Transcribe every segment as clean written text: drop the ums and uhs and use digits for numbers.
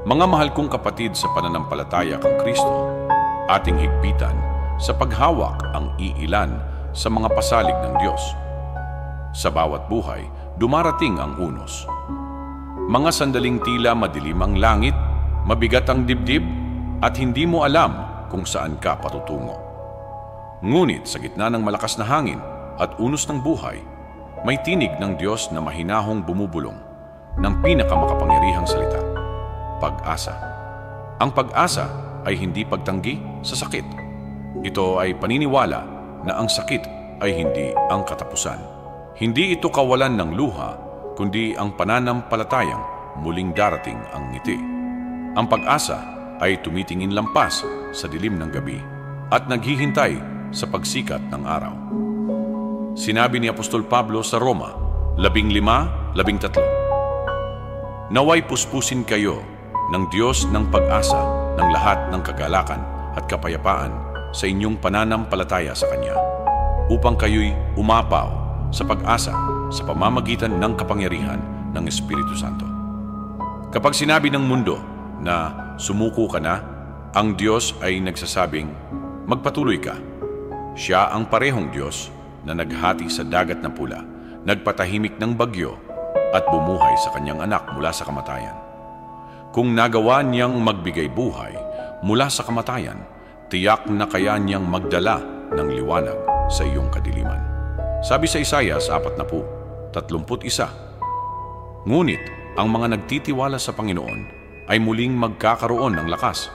Mga mahal kong kapatid sa pananampalataya kang Kristo, ating higpitan sa paghawak ang iilan sa mga pasalig ng Diyos. Sa bawat buhay, dumarating ang unos. Mga sandaling tila madilim ang langit, mabigat ang dibdib, at hindi mo alam kung saan ka patutungo. Ngunit sa gitna ng malakas na hangin at unos ng buhay, may tinig ng Diyos na mahinahong bumubulong ng pinakamakapangyarihang salita: pag-asa. Ang pag-asa ay hindi pagtanggi sa sakit. Ito ay paniniwala na ang sakit ay hindi ang katapusan. Hindi ito kawalan ng luha, kundi ang pananampalatayang muling darating ang ngiti. Ang pag-asa ay tumitingin lampas sa dilim ng gabi at naghihintay sa pagsikat ng araw. Sinabi ni Apostol Pablo sa Roma 15:13, "Naway puspusin kayo ng Diyos ng pag-asa ng lahat ng kagalakan at kapayapaan sa inyong pananampalataya sa Kanya, upang kayo'y umapaw sa pag-asa sa pamamagitan ng kapangyarihan ng Espiritu Santo." Kapag sinabi ng mundo na sumuko ka na, ang Diyos ay nagsasabing, magpatuloy ka. Siya ang parehong Diyos na naghati sa dagat na pula, nagpatahimik ng bagyo, at bumuhay sa kanyang anak mula sa kamatayan. Kung nagawa niyang magbigay buhay mula sa kamatayan, tiyak na kaya niyang magdala ng liwanag sa iyong kadiliman. Sabi sa Isaiah 40:31, "Ngunit ang mga nagtitiwala sa Panginoon ay muling magkakaroon ng lakas.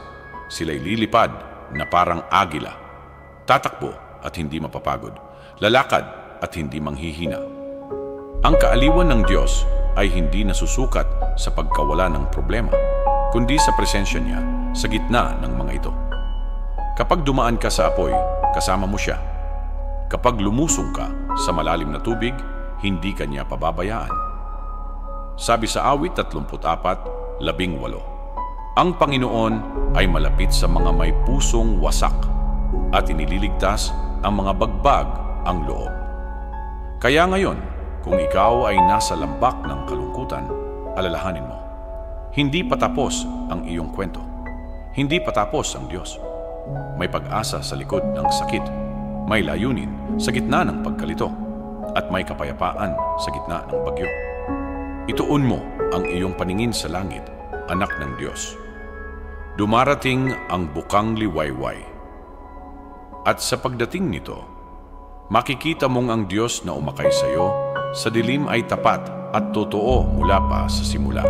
Sila'y lilipad na parang agila, tatakbo at hindi mapapagod, lalakad at hindi manghihina." Ang kaaliwan ng Diyos ay hindi nasusukat sa pagkawala ng problema, kundi sa presensya niya sa gitna ng mga ito. Kapag dumaan ka sa apoy, kasama mo siya. Kapag lumusong ka sa malalim na tubig, hindi ka niya pababayaan. Sabi sa Awit 34:18, "Ang Panginoon ay malapit sa mga may pusong wasak at inililigtas ang mga bagbag ang loob." Kaya ngayon, kung ikaw ay nasa lambak ng kalungkutan, alalahanin mo, hindi patapos ang iyong kwento. Hindi patapos ang Diyos. May pag-asa sa likod ng sakit, may layunin sa gitna ng pagkalito, at may kapayapaan sa gitna ng bagyo. Ituon mo ang iyong paningin sa langit, anak ng Diyos. Dumarating ang bukang liwayway. At sa pagdating nito, makikita mong ang Diyos na umakay sa iyo sa dilim ay tapat at totoo mula pa sa simula.